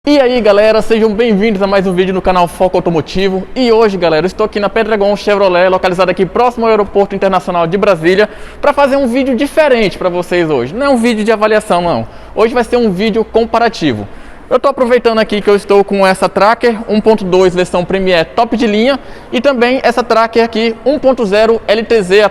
E aí galera, sejam bem-vindos a mais um vídeo no canal Foco Automotivo. E hoje galera, eu estou aqui na Pedregon Chevrolet, localizada aqui próximo ao Aeroporto Internacional de Brasília, para fazer um vídeo diferente para vocês hoje. Não é um vídeo de avaliação não, hoje vai ser um vídeo comparativo. Eu estou aproveitando aqui que eu estou com essa Tracker 1.2 versão Premier top de linha e também essa Tracker aqui 1.0 LTZ, a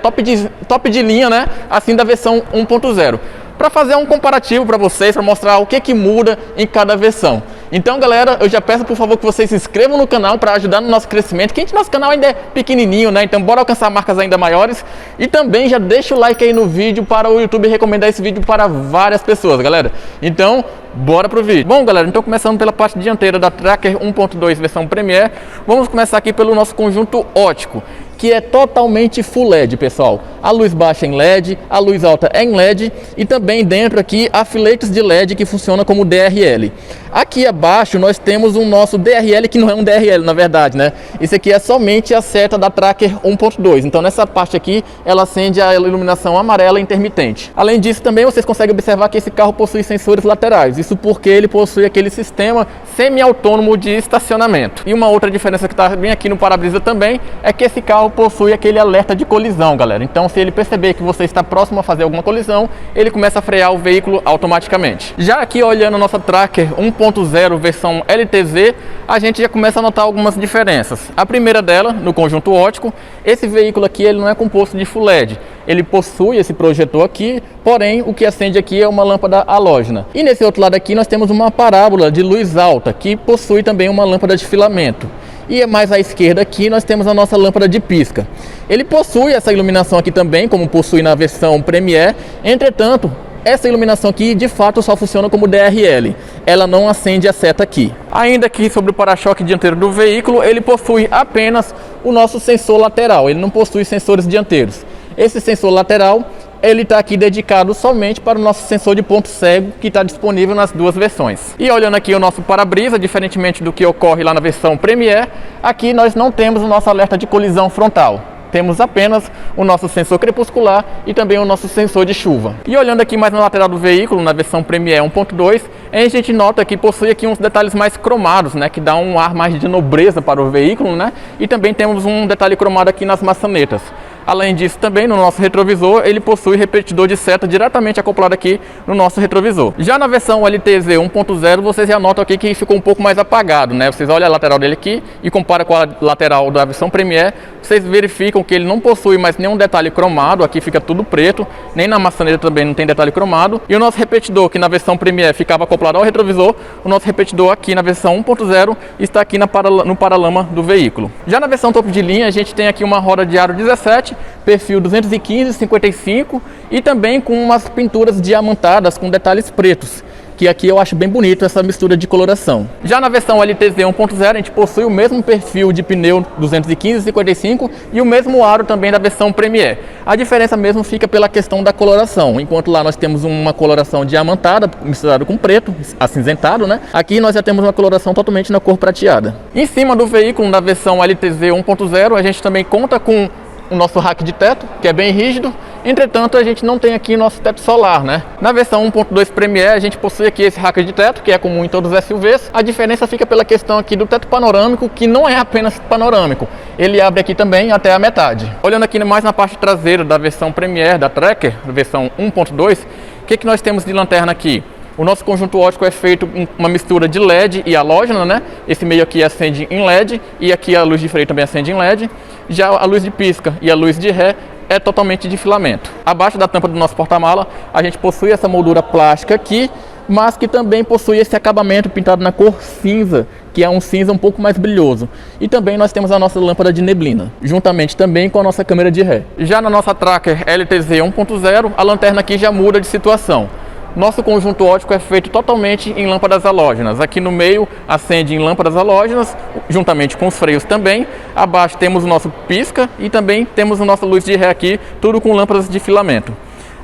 top de linha, né, assim da versão 1.0. Para fazer um comparativo para vocês, para mostrar o que muda em cada versão. Então galera, eu já peço por favor que vocês se inscrevam no canal para ajudar no nosso crescimento, que nosso canal ainda é pequenininho, né? Então bora alcançar marcas ainda maiores. E também já deixa o like aí no vídeo para o YouTube recomendar esse vídeo para várias pessoas, galera. Então, bora pro vídeo. Bom galera, então começando pela parte dianteira da Tracker 1.2 versão Premier, vamos começar aqui pelo nosso conjunto óptico, que é totalmente Full LED, pessoal. A luz baixa em LED, a luz alta é em LED e também dentro aqui há filetes de LED que funciona como DRL. Aqui abaixo nós temos um nosso DRL, que não é um DRL na verdade, né? Isso aqui é somente a seta da Tracker 1.2. Então nessa parte aqui ela acende a iluminação amarela intermitente. Além disso também vocês conseguem observar que esse carro possui sensores laterais. Isso porque ele possui aquele sistema semi-autônomo de estacionamento. E uma outra diferença que está bem aqui no para-brisa também é que esse carro possui aquele alerta de colisão, galera. Então se ele perceber que você está próximo a fazer alguma colisão, ele começa a frear o veículo automaticamente. Já aqui olhando a nossa Tracker 1.0 versão LTZ, a gente já começa a notar algumas diferenças. A primeira dela, no conjunto óptico, esse veículo aqui ele não é composto de Full LED. Ele possui esse projetor aqui, porém o que acende aqui é uma lâmpada halógena. E nesse outro lado aqui nós temos uma parábola de luz alta, que possui também uma lâmpada de filamento. E mais à esquerda aqui nós temos a nossa lâmpada de pisca. Ele possui essa iluminação aqui também, como possui na versão Premier. Entretanto, essa iluminação aqui de fato só funciona como DRL. Ela não acende a seta aqui. Ainda aqui sobre o para-choque dianteiro do veículo, ele possui apenas o nosso sensor lateral. Ele não possui sensores dianteiros. Esse sensor lateral, ele está aqui dedicado somente para o nosso sensor de ponto cego, que está disponível nas duas versões. E olhando aqui o nosso para-brisa, diferentemente do que ocorre lá na versão Premier, aqui nós não temos o nosso alerta de colisão frontal. Temos apenas o nosso sensor crepuscular e também o nosso sensor de chuva. E olhando aqui mais na lateral do veículo, na versão Premier 1.2, a gente nota que possui aqui uns detalhes mais cromados, né, que dá um ar mais de nobreza para o veículo, né? E também temos um detalhe cromado aqui nas maçanetas. Além disso, também no nosso retrovisor, ele possui repetidor de seta diretamente acoplado aqui no nosso retrovisor. Já na versão LTZ 1.0, vocês já notam aqui que ficou um pouco mais apagado, né? Vocês olham a lateral dele aqui e comparam com a lateral da versão Premier, vocês verificam que ele não possui mais nenhum detalhe cromado, aqui fica tudo preto, nem na maçaneta também não tem detalhe cromado. E o nosso repetidor, que na versão Premier ficava acoplado ao retrovisor, o nosso repetidor aqui na versão 1.0 está aqui no paralama do veículo. Já na versão topo de linha, a gente tem aqui uma roda de aro 17, perfil 215/55 e também com umas pinturas diamantadas com detalhes pretos, que aqui eu acho bem bonito essa mistura de coloração. Já na versão LTZ 1.0 a gente possui o mesmo perfil de pneu 215/55 e o mesmo aro também da versão Premier. A diferença mesmo fica pela questão da coloração. Enquanto lá nós temos uma coloração diamantada misturada com preto, acinzentado, né? Aqui nós já temos uma coloração totalmente na cor prateada. Em cima do veículo, na versão LTZ 1.0, a gente também conta com o nosso rack de teto, que é bem rígido. Entretanto, a gente não tem aqui nosso teto solar, né? Na versão 1.2 Premier, a gente possui aqui esse rack de teto, que é comum em todos os SUVs. A diferença fica pela questão aqui do teto panorâmico, que não é apenas panorâmico. Ele abre aqui também até a metade. Olhando aqui mais na parte traseira da versão Premier, da Tracker, versão 1.2, o que nós temos de lanterna aqui? O nosso conjunto óptico é feito em uma mistura de LED e halógena, né? Esse meio aqui acende em LED e aqui a luz de freio também acende em LED. Já a luz de pisca e a luz de ré é totalmente de filamento. Abaixo da tampa do nosso porta-mala, a gente possui essa moldura plástica aqui, mas que também possui esse acabamento pintado na cor cinza, que é um cinza um pouco mais brilhoso. E também nós temos a nossa lâmpada de neblina, juntamente também com a nossa câmera de ré. Já na nossa Tracker LTZ 1.0, a lanterna aqui já muda de situação. Nosso conjunto óptico é feito totalmente em lâmpadas halógenas. Aqui no meio acende em lâmpadas halógenas, juntamente com os freios também. Abaixo temos o nosso pisca e também temos a nossa luz de ré aqui, tudo com lâmpadas de filamento.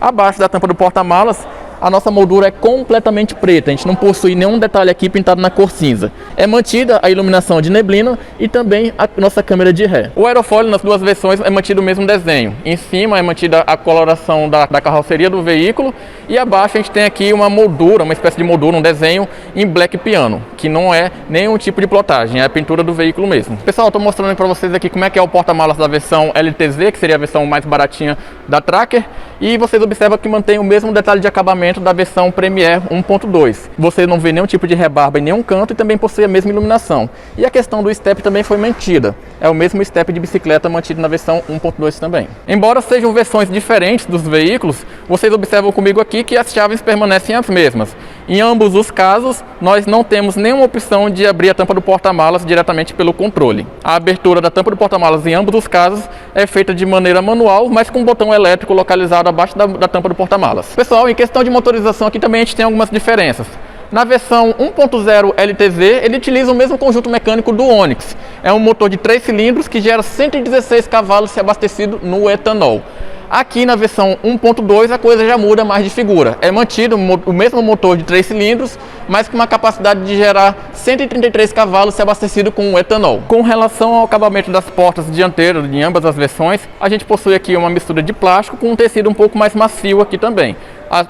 Abaixo da tampa do porta-malas a nossa moldura é completamente preta, a gente não possui nenhum detalhe aqui pintado na cor cinza. É mantida a iluminação de neblina e também a nossa câmera de ré. O aerofólio nas duas versões é mantido o mesmo desenho. Em cima é mantida a coloração da carroceria do veículo e abaixo a gente tem aqui uma moldura, uma espécie de moldura, um desenho em black piano, que não é nenhum tipo de plotagem, é a pintura do veículo mesmo. Pessoal, estou mostrando para vocês aqui como é que é o porta-malas da versão LTZ, que seria a versão mais baratinha da Tracker, e vocês observam que mantém o mesmo detalhe de acabamento da versão Premier 1.2. Você não vê nenhum tipo de rebarba em nenhum canto e também possui a mesma iluminação. E a questão do step também foi mantida. É o mesmo step de bicicleta mantido na versão 1.2 também. Embora sejam versões diferentes dos veículos, vocês observam comigo aqui que as chaves permanecem as mesmas. Em ambos os casos, nós não temos nenhuma opção de abrir a tampa do porta-malas diretamente pelo controle. A abertura da tampa do porta-malas em ambos os casos é feita de maneira manual, mas com um botão elétrico localizado abaixo da tampa do porta-malas. Pessoal, em questão de motorização aqui também a gente tem algumas diferenças. Na versão 1.0 LTZ, ele utiliza o mesmo conjunto mecânico do Onix. É um motor de 3 cilindros que gera 116 cavalos se abastecido no etanol. Aqui na versão 1.2 a coisa já muda mais de figura. É mantido o mesmo motor de 3 cilindros, mas com uma capacidade de gerar 133 cavalos se abastecido com etanol. Com relação ao acabamento das portas dianteiras em ambas as versões, a gente possui aqui uma mistura de plástico com um tecido um pouco mais macio aqui também,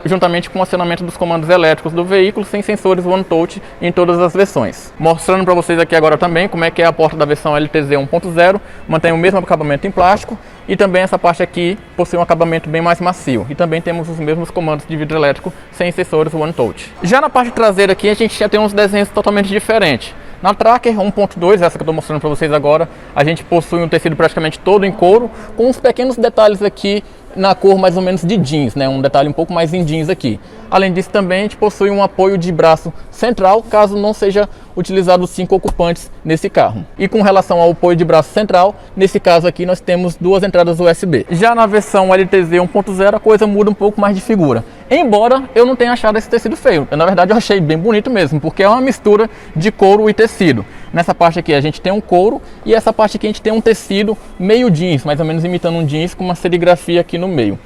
juntamente com o acionamento dos comandos elétricos do veículo sem sensores One Touch em todas as versões. Mostrando para vocês aqui agora também como é que é a porta da versão LTZ 1.0, mantém o mesmo acabamento em plástico e também essa parte aqui possui um acabamento bem mais macio e também temos os mesmos comandos de vidro elétrico sem sensores One Touch. Já na parte traseira aqui a gente já tem uns desenhos totalmente diferentes. Na Tracker 1.2, essa que eu estou mostrando para vocês agora, a gente possui um tecido praticamente todo em couro, com uns pequenos detalhes aqui na cor mais ou menos de jeans, né? Um detalhe um pouco mais em jeans aqui. Além disso também a gente possui um apoio de braço central, caso não seja utilizado 5 ocupantes nesse carro. E com relação ao apoio de braço central, nesse caso aqui nós temos 2 entradas USB. Já na versão LTZ 1.0 a coisa muda um pouco mais de figura. Embora eu não tenha achado esse tecido feio, na verdade eu achei bem bonito mesmo, porque é uma mistura de couro e tecido. Nessa parte aqui a gente tem um couro e essa parte aqui a gente tem um tecido meio jeans, mais ou menos imitando um jeans com uma serigrafia aqui no meio.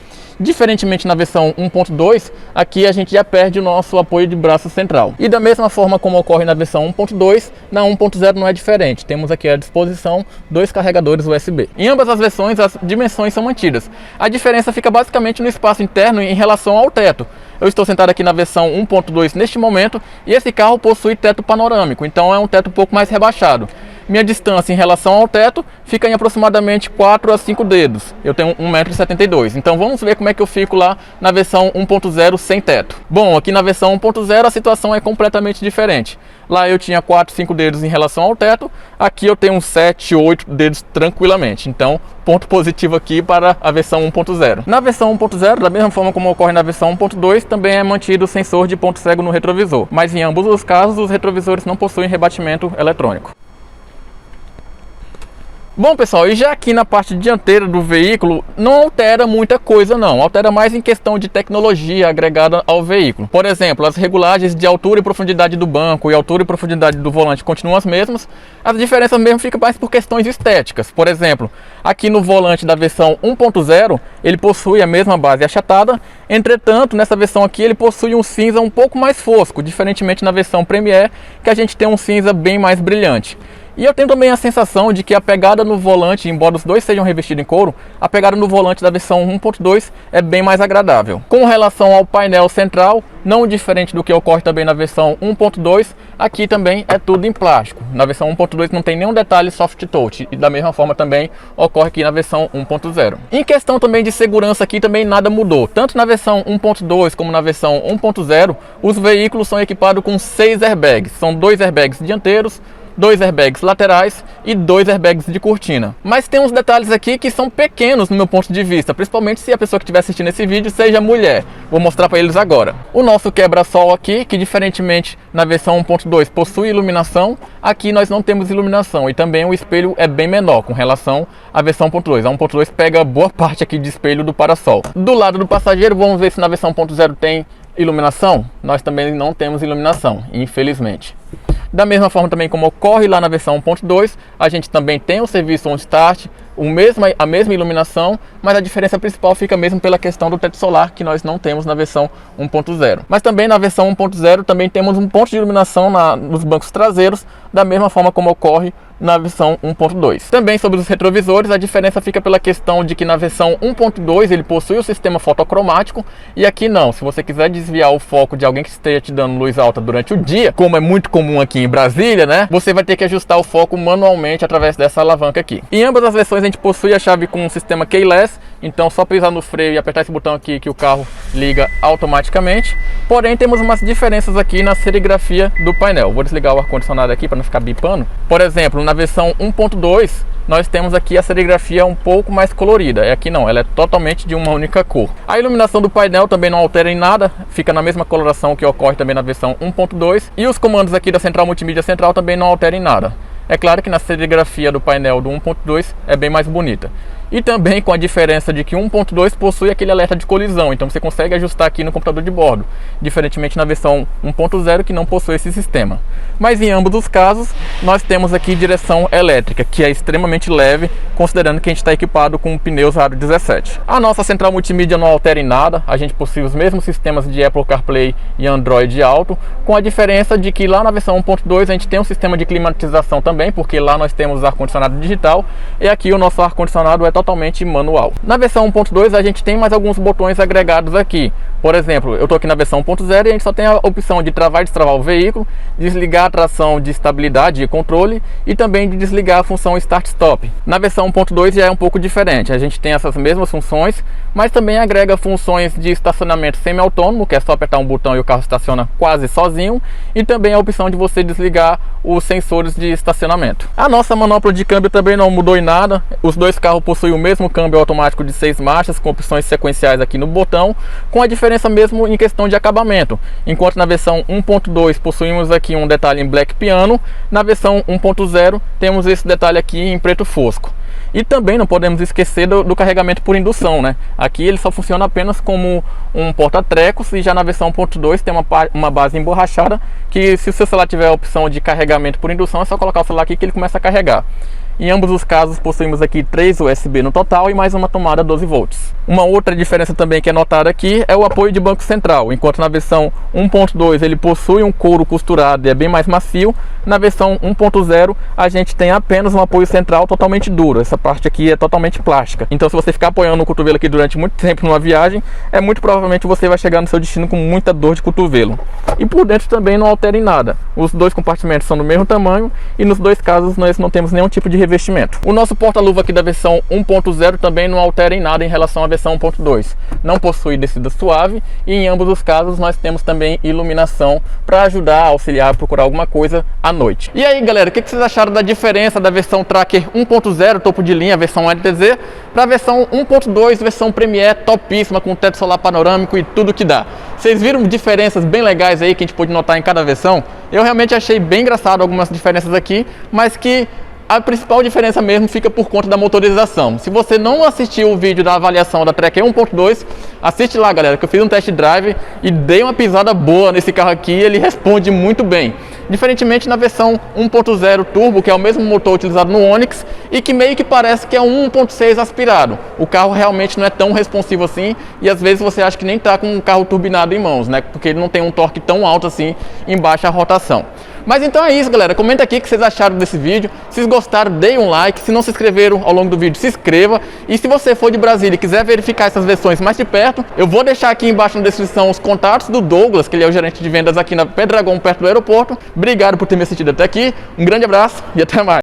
Diferentemente na versão 1.2, aqui a gente já perde o nosso apoio de braço central. E da mesma forma como ocorre na versão 1.2, na 1.0 não é diferente. Temos aqui à disposição 2 carregadores USB. Em ambas as versões as dimensões são mantidas. A diferença fica basicamente no espaço interno em relação ao teto. Eu estou sentado aqui na versão 1.2 neste momento e esse carro possui teto panorâmico, então é um teto um pouco mais rebaixado. Minha distância em relação ao teto fica em aproximadamente 4 a 5 dedos. Eu tenho 1,72 m. Então vamos ver como é que eu fico lá na versão 1.0 sem teto. Bom, aqui na versão 1.0 a situação é completamente diferente. Lá eu tinha 4, 5 dedos em relação ao teto. Aqui eu tenho uns 7, 8 dedos tranquilamente. Então, ponto positivo aqui para a versão 1.0. Na versão 1.0, da mesma forma como ocorre na versão 1.2, também é mantido o sensor de ponto cego no retrovisor. Mas em ambos os casos, os retrovisores não possuem rebatimento eletrônico. Bom pessoal, e já aqui na parte dianteira do veículo não altera muita coisa não, altera mais em questão de tecnologia agregada ao veículo. Por exemplo, as regulagens de altura e profundidade do banco e altura e profundidade do volante continuam as mesmas, as diferenças mesmo ficam mais por questões estéticas. Por exemplo, aqui no volante da versão 1.0 ele possui a mesma base achatada, entretanto nessa versão aqui ele possui um cinza um pouco mais fosco, diferentemente na versão Premier que a gente tem um cinza bem mais brilhante. E eu tenho também a sensação de que a pegada no volante, embora os dois sejam revestidos em couro, a pegada no volante da versão 1.2 é bem mais agradável. Com relação ao painel central, não diferente do que ocorre também na versão 1.2, aqui também é tudo em plástico. Na versão 1.2 não tem nenhum detalhe soft touch e da mesma forma também ocorre aqui na versão 1.0. Em questão também de segurança aqui também nada mudou. Tanto na versão 1.2 como na versão 1.0, os veículos são equipados com 6 airbags. São 2 airbags dianteiros, 2 airbags laterais e 2 airbags de cortina. Mas tem uns detalhes aqui que são pequenos no meu ponto de vista, principalmente se a pessoa que estiver assistindo esse vídeo seja mulher. Vou mostrar para eles agora. O nosso quebra-sol aqui, que diferentemente na versão 1.2 possui iluminação, aqui nós não temos iluminação e também o espelho é bem menor com relação à versão 1.2. A 1.2 pega boa parte aqui de espelho do para-sol. Do lado do passageiro, vamos ver se na versão 1.0 tem iluminação. Nós também não temos iluminação, infelizmente. Da mesma forma também como ocorre lá na versão 1.2, a gente também tem o serviço OnStart, a mesma iluminação, mas a diferença principal fica mesmo pela questão do teto solar, que nós não temos na versão 1.0. Mas também na versão 1.0 também temos um ponto de iluminação nos bancos traseiros, da mesma forma como ocorre na versão 1.2. Também sobre os retrovisores, a diferença fica pela questão de que na versão 1.2 ele possui o sistema fotocromático e aqui não. Se você quiser desviar o foco de alguém que esteja te dando luz alta durante o dia, como é muito comum aqui em Brasília, né, você vai ter que ajustar o foco manualmente através dessa alavanca aqui. Em ambas as versões a gente possui a chave com o sistema keyless, então só pisar no freio e apertar esse botão aqui que o carro liga automaticamente. Porém temos umas diferenças aqui na serigrafia do painel. Vou desligar o ar-condicionado aqui para não ficar bipando. Por exemplo, na versão 1.2 nós temos aqui a serigrafia um pouco mais colorida. Aqui não, ela é totalmente de uma única cor. A iluminação do painel também não altera em nada, fica na mesma coloração que ocorre também na versão 1.2. E os comandos aqui da central multimídia central também não alteram em nada. É claro que na serigrafia do painel do 1.2 é bem mais bonita. E também com a diferença de que 1.2 possui aquele alerta de colisão, então você consegue ajustar aqui no computador de bordo, diferentemente na versão 1.0 que não possui esse sistema. Mas em ambos os casos, nós temos aqui direção elétrica, que é extremamente leve, considerando que a gente está equipado com pneus aro 17. A nossa central multimídia não altera em nada, a gente possui os mesmos sistemas de Apple CarPlay e Android Auto, com a diferença de que lá na versão 1.2 a gente tem um sistema de climatização também, porque lá nós temos ar-condicionado digital, e aqui o nosso ar-condicionado é totalmente manual. Na versão 1.2 a gente tem mais alguns botões agregados aqui. Por exemplo, eu estou aqui na versão 1.0 e a gente só tem a opção de travar e destravar o veículo, desligar a tração de estabilidade e controle e também de desligar a função Start-Stop. Na versão 1.2 já é um pouco diferente, a gente tem essas mesmas funções, mas também agrega funções de estacionamento semi-autônomo, que é só apertar um botão e o carro estaciona quase sozinho, e também a opção de você desligar os sensores de estacionamento. A nossa manopla de câmbio também não mudou em nada, os dois carros possuem o mesmo câmbio automático de 6 marchas, com opções sequenciais aqui no botão, com a diferença mesmo em questão de acabamento. Enquanto na versão 1.2 possuímos aqui um detalhe em black piano, na versão 1.0 temos esse detalhe aqui em preto fosco. E também não podemos esquecer do carregamento por indução, né? Aqui ele só funciona apenas como um porta-trecos, e já na versão 1.2 tem uma base emborrachada, que se o seu celular tiver a opção de carregamento por indução, é só colocar o celular aqui que ele começa a carregar. Em ambos os casos possuímos aqui 3 USB no total e mais uma tomada 12 volts. Uma outra diferença também que é notada aqui é o apoio de banco central. Enquanto na versão 1.2 ele possui um couro costurado e é bem mais macio, na versão 1.0 a gente tem apenas um apoio central totalmente duro. Essa parte aqui é totalmente plástica. Então se você ficar apoiando o cotovelo aqui durante muito tempo numa viagem, muito provavelmente você vai chegar no seu destino com muita dor de cotovelo. E por dentro também não altera em nada. Os dois compartimentos são do mesmo tamanho e nos dois casos nós não temos nenhum tipo de revestimento. O nosso porta-luva aqui da versão 1.0 também não altera em nada em relação à versão 1.2. Não possui descida suave e em ambos os casos nós temos também iluminação para ajudar a auxiliar a procurar alguma coisa à noite. E aí galera, o que vocês acharam da diferença da versão Tracker 1.0 topo de linha, versão LTZ, para a versão 1.2, versão Premier topíssima, com teto solar panorâmico e tudo que dá? Vocês viram diferenças bem legais aí que a gente pôde notar em cada versão? Eu realmente achei bem engraçado algumas diferenças aqui, mas que a principal diferença mesmo fica por conta da motorização. Se você não assistiu o vídeo da avaliação da Tracker 1.2, assiste lá galera, que eu fiz um test drive e dei uma pisada boa nesse carro aqui, ele responde muito bem. Diferentemente na versão 1.0 Turbo, que é o mesmo motor utilizado no Onix e que meio que parece que é um 1.6 aspirado. O carro realmente não é tão responsivo assim e às vezes você acha que nem está com um carro turbinado em mãos, né? Porque ele não tem um torque tão alto assim em baixa rotação. Mas então é isso galera, comenta aqui o que vocês acharam desse vídeo. Se vocês gostaram, deem um like. Se não se inscreveram ao longo do vídeo, se inscreva. E se você for de Brasília e quiser verificar essas versões mais de perto, eu vou deixar aqui embaixo na descrição os contatos do Douglas, que ele é o gerente de vendas aqui na Pedregão, perto do aeroporto. Obrigado por ter me assistido até aqui, um grande abraço e até mais.